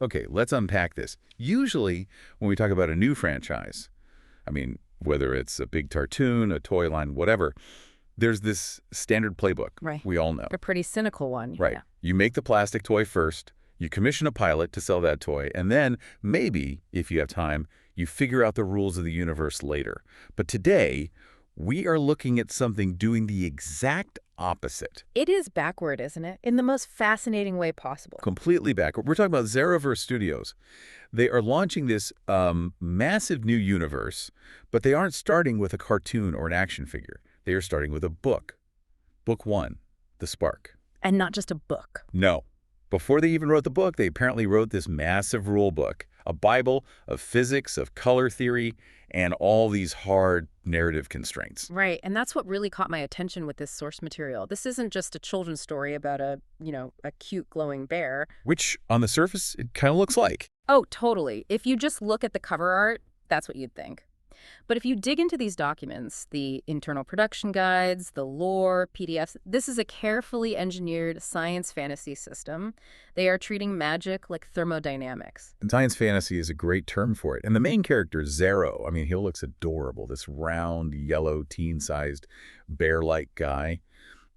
Okay, let's unpack this. Usually, when we talk about a new franchise, I mean, whether it's a big cartoon, a toy line, whatever, there's this standard playbook Right. we all know. A pretty cynical one. Right. Yeah. You make the plastic toy first, you commission a pilot to sell that toy, and then, maybe, if you have time, you figure out the rules of the universe later. But today, we are looking at something doing the exact opposite. It is backward, isn't it? In the most fascinating way possible. Completely backward. We're talking about ZaroVerse Studios. They are launching this massive new universe, but they aren't starting with a cartoon or an action figure. They are starting with a book. Book 1, The Spark. And not just a book. No. Before they even wrote the book, they apparently wrote this massive rule book, a Bible of physics, of color theory, and all these hard narrative constraints. Right, and that's what really caught my attention with this source material. This isn't just a children's story about a cute glowing bear. Which, on the surface, it kind of looks like. Oh, totally. If you just look at the cover art, that's what you'd think. But if you dig into these documents, the internal production guides, the lore, PDFs, this is a carefully engineered science fantasy system. They are treating magic like thermodynamics. And science fantasy is a great term for it. And the main character is Zero. I mean, he looks adorable, this round, yellow, teen-sized, bear-like guy.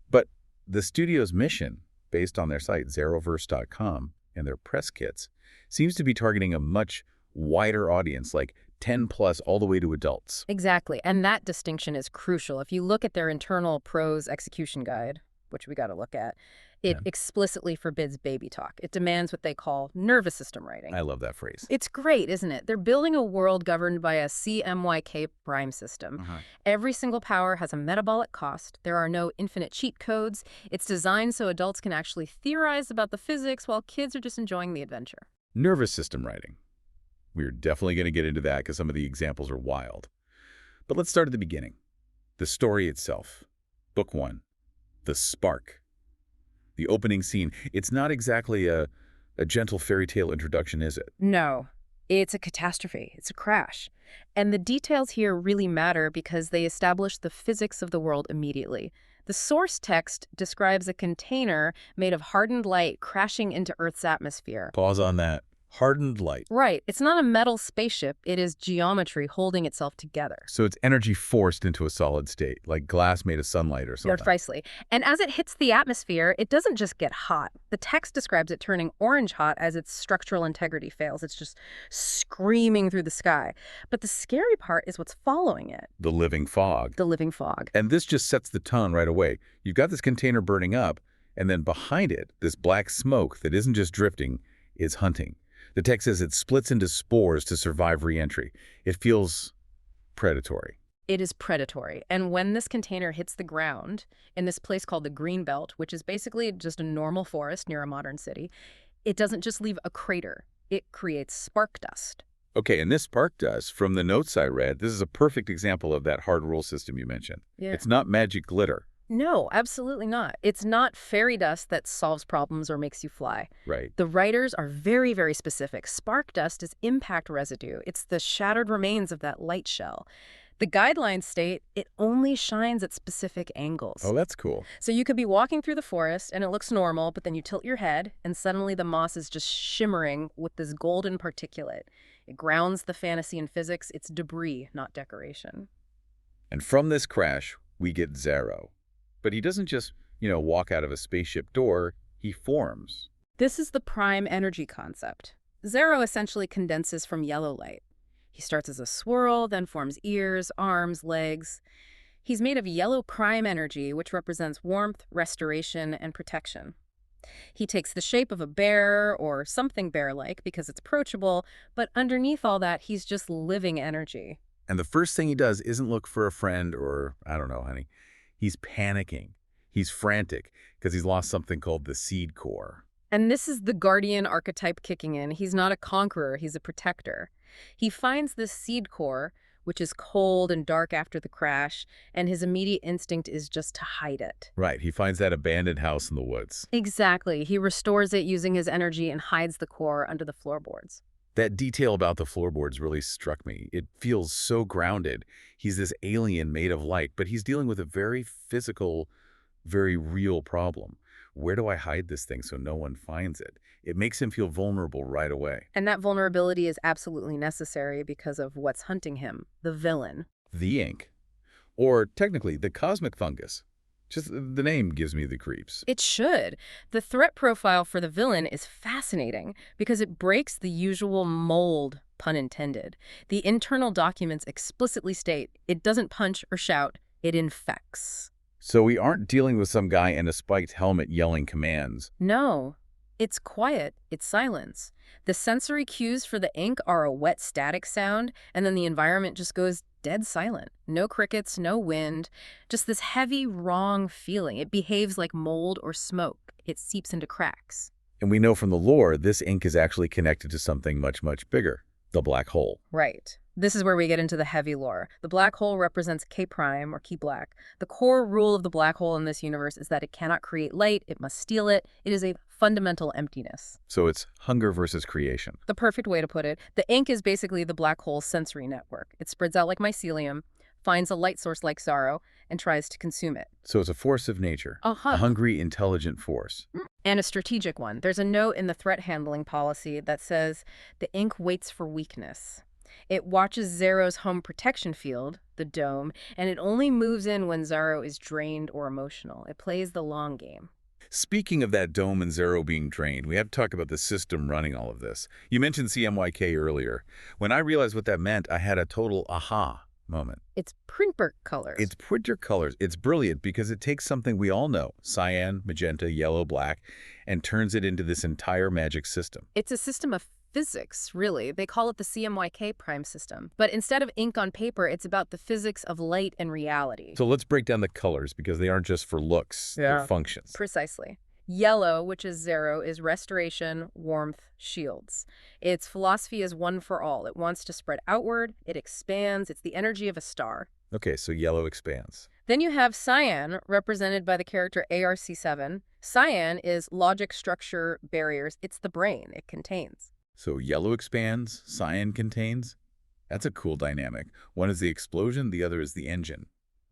But the studio's mission, based on their site, ZaroVerse.com, and their press kits, seems to be targeting a much wider audience, like 10 plus all the way to adults. Exactly, and that distinction is crucial. If you look at their internal prose execution guide, which we got to look at, it explicitly forbids baby talk. It demands what they call nervous system writing. I love that phrase. It's great, isn't it? They're building a world governed by a CMYK prime system. Every single power has a metabolic cost. There are no infinite cheat codes. It's designed so adults can actually theorize about the physics while kids are just enjoying the adventure. Nervous system writing. We're definitely going to get into that because some of the examples are wild. But let's start at the beginning. The story itself. Book 1. The Spark. The opening scene. It's not exactly a gentle fairy tale introduction, is it? No. It's a catastrophe. It's a crash. And the details here really matter because they establish the physics of the world immediately. The source text describes a container made of hardened light crashing into Earth's atmosphere. Pause on that. Hardened light. Right. It's not a metal spaceship. It is geometry holding itself together. So it's energy forced into a solid state, like glass made of sunlight or something. Precisely. And as it hits the atmosphere, it doesn't just get hot. The text describes it turning orange hot as its structural integrity fails. It's just screaming through the sky. But the scary part is what's following it. The living fog. The living fog. And this just sets the tone right away. You've got this container burning up, and then behind it, this black smoke that isn't just drifting, is hunting. The text says it splits into spores to survive re-entry. It feels predatory. It is predatory. And when this container hits the ground in this place called the Green Belt, which is basically just a normal forest near a modern city, it doesn't just leave a crater. It creates spark dust. Okay, and this spark dust, from the notes I read, this is a perfect example of that hard rule system you mentioned. Yeah. It's not magic glitter. No, absolutely not. It's not fairy dust that solves problems or makes you fly. Right. The writers are very, very specific. Spark dust is impact residue. It's the shattered remains of that light shell. The guidelines state it only shines at specific angles. Oh, that's cool. So you could be walking through the forest and it looks normal, but then you tilt your head and suddenly the moss is just shimmering with this golden particulate. It grounds the fantasy in physics. It's debris, not decoration. And from this crash, we get Zero. But he doesn't just, walk out of a spaceship door. He forms. This is the prime energy concept. Zero essentially condenses from yellow light. He starts as a swirl, then forms ears, arms, legs. He's made of yellow prime energy, which represents warmth, restoration, and protection. He takes the shape of a bear or something bear-like because it's approachable, but underneath all that, he's just living energy. And the first thing he does isn't look for a friend or, I don't know, honey. He's panicking. He's frantic because he's lost something called the seed core. And this is the guardian archetype kicking in. He's not a conqueror, he's a protector. He finds this seed core, which is cold and dark after the crash, and his immediate instinct is just to hide it. Right, he finds that abandoned house in the woods. Exactly. He restores it using his energy and hides the core under the floorboards. That detail about the floorboards really struck me. It feels so grounded. He's this alien made of light, but he's dealing with a very physical, very real problem. where do I hide this thing so no one finds it? It makes him feel vulnerable right away. And that vulnerability is absolutely necessary because of what's hunting him, the villain. The ink. Or technically, the cosmic fungus. Just the name gives me the creeps. It should. The threat profile for the villain is fascinating because it breaks the usual mold, pun intended. The internal documents explicitly state it doesn't punch or shout, it infects. So we aren't dealing with some guy in a spiked helmet yelling commands. No, it's quiet, it's silence. The sensory cues for the ink are a wet static sound, and then the environment just goes dead silent. No crickets, no wind, just this heavy, wrong feeling. It behaves like mold or smoke. It seeps into cracks. And we know from the lore, this ink is actually connected to something much, much bigger, the black hole. Right. This is where we get into the heavy lore. The black hole represents K prime, or key black. The core rule of the black hole in this universe is that it cannot create light, it must steal it. It is a fundamental emptiness. So it's hunger versus creation. The perfect way to put it. The ink is basically the black hole's sensory network. It spreads out like mycelium, finds a light source like Zaro, and tries to consume it. So it's a force of nature, a hungry, intelligent force. And a strategic one. There's a note in the threat handling policy that says the ink waits for weakness. It watches Zaro's home protection field, the dome, and it only moves in when Zaro is drained or emotional. It plays the long game. Speaking of that dome and Zaro being drained, we have to talk about the system running all of this. You mentioned CMYK earlier. When I realized what that meant, I had a total aha moment. It's printer colors. It's printer colors. It's brilliant because it takes something we all know, cyan, magenta, yellow, black, and turns it into this entire magic system. It's a system of physics, really. They call it the CMYK prime system. But instead of ink on paper, it's about the physics of light and reality. So let's break down the colors because they aren't just for looks, they're functions. Precisely. Yellow, which is Zaro, is restoration, warmth, shields. Its philosophy is one for all. It wants to spread outward, it expands, it's the energy of a star. Okay, so yellow expands. Then you have cyan, represented by the character ARC7. Cyan is logic, structure, barriers. It's the brain it contains. So yellow expands, cyan contains. That's a cool dynamic. One is the explosion, the other is the engine.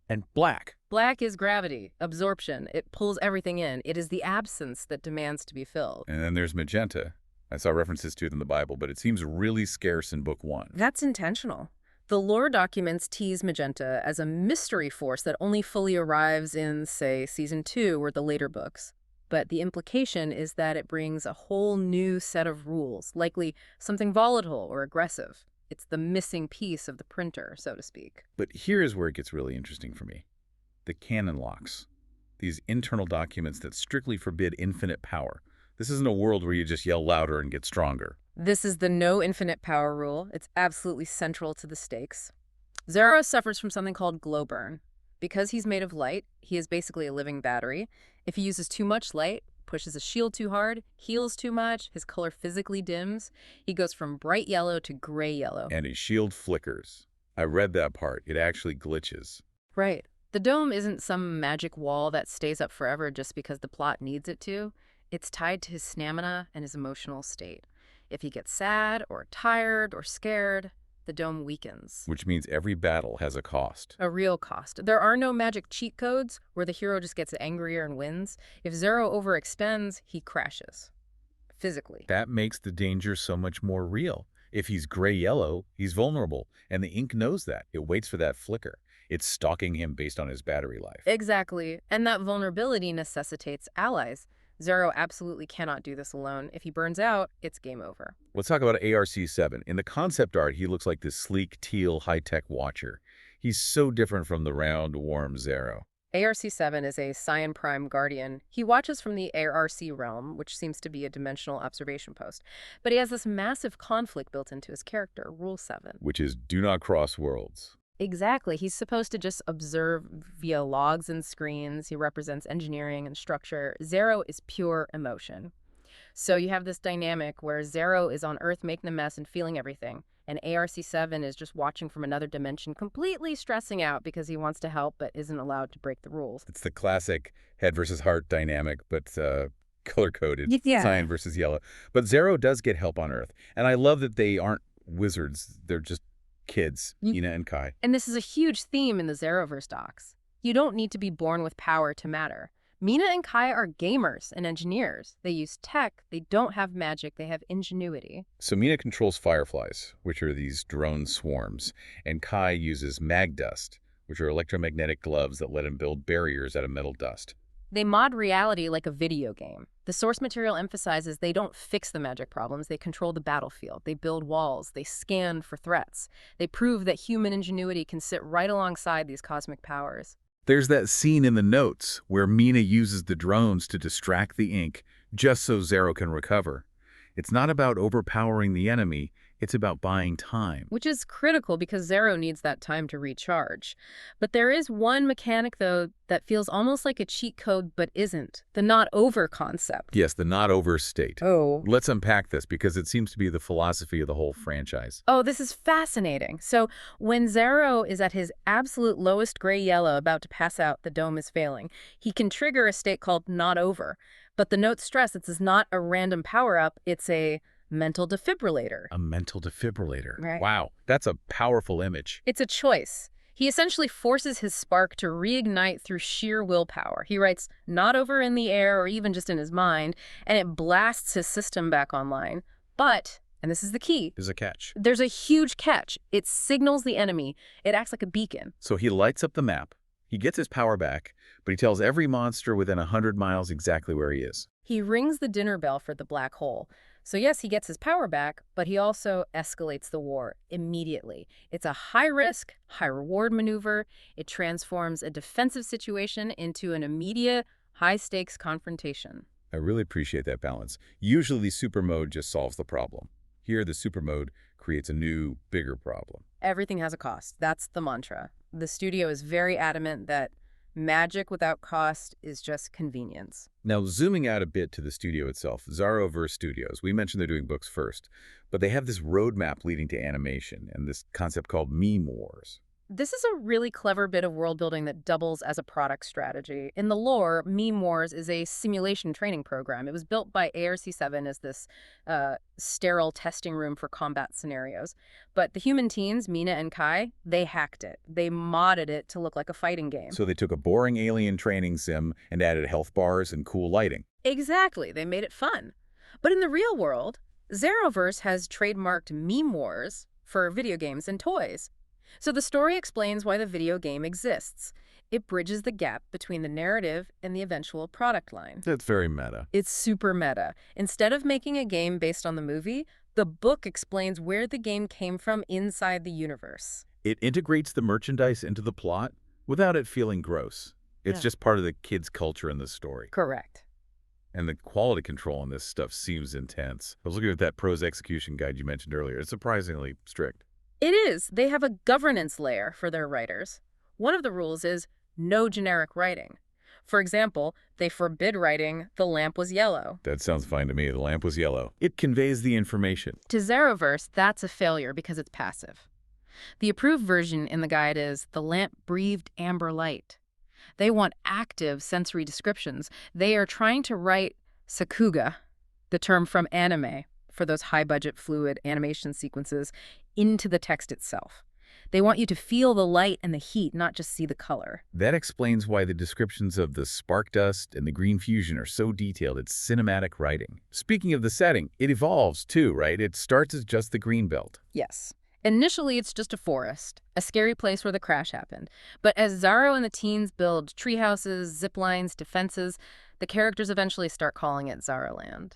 And black. Black is gravity, absorption. It pulls everything in. It is the absence that demands to be filled. And then there's magenta. I saw references to it in the Bible, but it seems really scarce in Book 1. That's intentional. The lore documents tease magenta as a mystery force that only fully arrives in, say, Season 2 or the later books. But the implication is that it brings a whole new set of rules, likely something volatile or aggressive. It's the missing piece of the printer, so to speak. But here's where it gets really interesting for me. The canon locks. These internal documents that strictly forbid infinite power. This isn't a world where you just yell louder and get stronger. This is the no infinite power rule. It's absolutely central to the stakes. Zaro suffers from something called glow burn. Because he's made of light, he is basically a living battery. If he uses too much light, pushes a shield too hard, heals too much, his color physically dims. He goes from bright yellow to gray yellow. And his shield flickers. I read that part. It actually glitches. Right. The dome isn't some magic wall that stays up forever just because the plot needs it to. It's tied to his stamina and his emotional state. If he gets sad or tired or scared, the dome weakens. Which means every battle has a cost. A real cost. There are no magic cheat codes where the hero just gets angrier and wins. If Zaro overexpends, he crashes. Physically. That makes the danger so much more real. If he's gray-yellow, he's vulnerable, and the ink knows that. It waits for that flicker. It's stalking him based on his battery life. Exactly. And that vulnerability necessitates allies. Zaro absolutely cannot do this alone. If he burns out, it's game over. Let's talk about ARC-7. In the concept art, he looks like this sleek, teal, high-tech watcher. He's so different from the round, warm Zaro. ARC-7 is a Cyan Prime Guardian. He watches from the ARC realm, which seems to be a dimensional observation post. But he has this massive conflict built into his character, Rule 7. Which is do not cross worlds. Exactly. He's supposed to just observe via logs and screens. He represents engineering and structure. Zaro is pure emotion. So you have this dynamic where Zaro is on Earth making a mess and feeling everything. And ARC-7 is just watching from another dimension, completely stressing out because he wants to help but isn't allowed to break the rules. It's the classic head versus heart dynamic, but color-coded, cyan versus yellow. But Zaro does get help on Earth. And I love that they aren't wizards. They're just kids, Ina and Kai. And this is a huge theme in the ZaroVerse docs. You don't need to be born with power to matter. Mina and Kai are gamers and engineers. They use tech. They don't have magic. They have ingenuity. So Mina controls fireflies, which are these drone swarms, and Kai uses mag dust, which are electromagnetic gloves that let him build barriers out of metal dust. They mod reality like a video game. The source material emphasizes they don't fix the magic problems, they control the battlefield. They build walls, they scan for threats. They prove that human ingenuity can sit right alongside these cosmic powers. There's that scene in the notes where Mina uses the drones to distract the ink just so Zero can recover. It's not about overpowering the enemy, it's about buying time. Which is critical because Zero needs that time to recharge. But there is one mechanic, though, that feels almost like a cheat code but isn't. The not over concept. Yes, the not over state. Oh. Let's unpack this because it seems to be the philosophy of the whole franchise. Oh, this is fascinating. So when Zero is at his absolute lowest gray yellow about to pass out, the dome is failing, he can trigger a state called not over. But the notes stress this is not a random power-up, it's a mental defibrillator. A mental defibrillator. Right. Wow, that's a powerful image. It's a choice. He essentially forces his spark to reignite through sheer willpower. He writes not over in the air or even just in his mind, and it blasts his system back online. But, and this is the key, There's a catch. there's a huge catch. It signals the enemy. It acts like a beacon. So he lights up the map, he gets his power back, but he tells every monster within 100 miles exactly where he is. He rings the dinner bell for the black hole. So yes, he gets his power back, but he also escalates the war immediately. It's a high-risk, high-reward maneuver. It transforms a defensive situation into an immediate, high-stakes confrontation. I really appreciate that balance. Usually super mode just solves the problem. Here, the super mode creates a new, bigger problem. Everything has a cost. That's the mantra. The studio is very adamant that magic without cost is just convenience. Now, zooming out a bit to the studio itself, ZaroVerse Studios, we mentioned they're doing books first, but they have this roadmap leading to animation and this concept called meme wars. This is a really clever bit of world building that doubles as a product strategy. In the lore, Meme Wars is a simulation training program. It was built by ARC-7 as this sterile testing room for combat scenarios. But the human teens, Mina and Kai, they hacked it. They modded it to look like a fighting game. So they took a boring alien training sim and added health bars and cool lighting. Exactly. They made it fun. But in the real world, ZaroVerse has trademarked Meme Wars for video games and toys. So the story explains why the video game exists. It bridges the gap between the narrative and the eventual product line. That's very meta. It's super meta. Instead of making a game based on the movie, the book explains where the game came from inside the universe. It integrates the merchandise into the plot without it feeling gross. It's Yeah. just part of the kids' culture in the story. Correct. And the quality control on this stuff seems intense. I was looking at that prose execution guide you mentioned earlier. It's surprisingly strict. It is. They have a governance layer for their writers. One of the rules is no generic writing. For example, they forbid writing, "The lamp was yellow." That sounds fine to me. The lamp was yellow. It conveys the information. To ZaroVerse, that's a failure because it's passive. The approved version in the guide is "The lamp breathed amber light." They want active sensory descriptions. They are trying to write sakuga, the term from anime, for those high-budget fluid animation sequences, into the text itself. They want you to feel the light and the heat, not just see the color. That explains why the descriptions of the spark dust and the green fusion are so detailed. It's cinematic writing. Speaking of the setting, it evolves too, right? It starts as just the green belt. Yes. Initially, it's just a forest, a scary place where the crash happened. But as Zaro and the teens build treehouses, zip lines, defenses, the characters eventually start calling it Zaroland.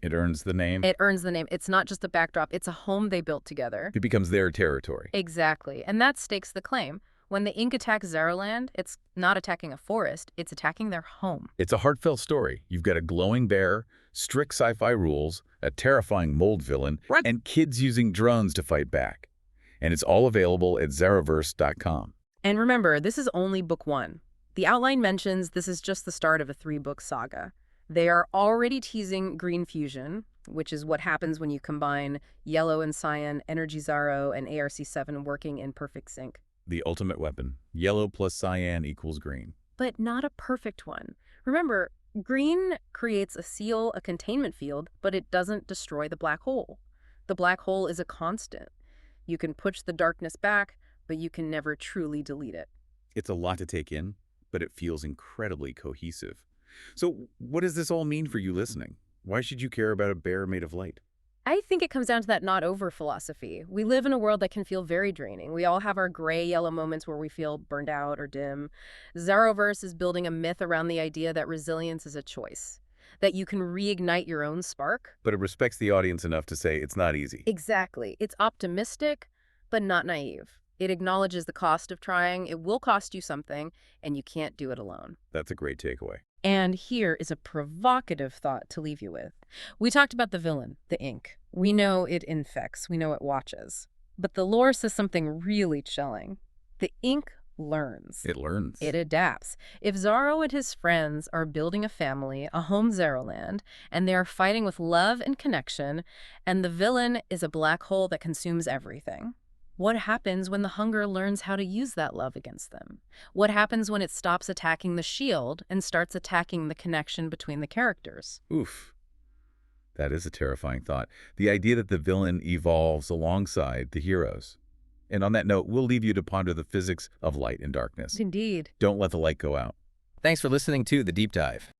It earns the name. It earns the name. It's not just a backdrop. It's a home they built together. It becomes their territory. Exactly. And that stakes the claim. When the Ink attacks Zaroland, it's not attacking a forest. It's attacking their home. It's a heartfelt story. You've got a glowing bear, strict sci-fi rules, a terrifying mold villain, and kids using drones to fight back. And it's all available at ZaroVerse.com. And remember, this is only book 1. The outline mentions this is just the start of a 3-book saga. They are already teasing green fusion, which is what happens when you combine yellow and cyan, Energy Zaro, and ARC-7 working in perfect sync. The ultimate weapon. Yellow plus cyan equals green. But not a perfect one. Remember, green creates a seal, a containment field, but it doesn't destroy the black hole. The black hole is a constant. You can push the darkness back, but you can never truly delete it. It's a lot to take in, but it feels incredibly cohesive. So what does this all mean for you listening? Why should you care about a bear made of light? I think it comes down to that not over philosophy. We live in a world that can feel very draining. We all have our gray yellow moments where we feel burned out or dim. ZaroVerse is building a myth around the idea that resilience is a choice, that you can reignite your own spark. But it respects the audience enough to say it's not easy. Exactly. It's optimistic, but not naive. It acknowledges the cost of trying. It will cost you something, and you can't do it alone. That's a great takeaway. And here is a provocative thought to leave you with. We talked about the villain, the ink. We know it infects. We know it watches. But the lore says something really chilling. The ink learns. It learns. It adapts. If Zaro and his friends are building a family, a home Zeroland, and they are fighting with love and connection, and the villain is a black hole that consumes everything, what happens when the hunger learns how to use that love against them? What happens when it stops attacking the shield and starts attacking the connection between the characters? Oof. That is a terrifying thought. The idea that the villain evolves alongside the heroes. And on that note, we'll leave you to ponder the physics of light and darkness. Indeed. Don't let the light go out. Thanks for listening to The Deep Dive.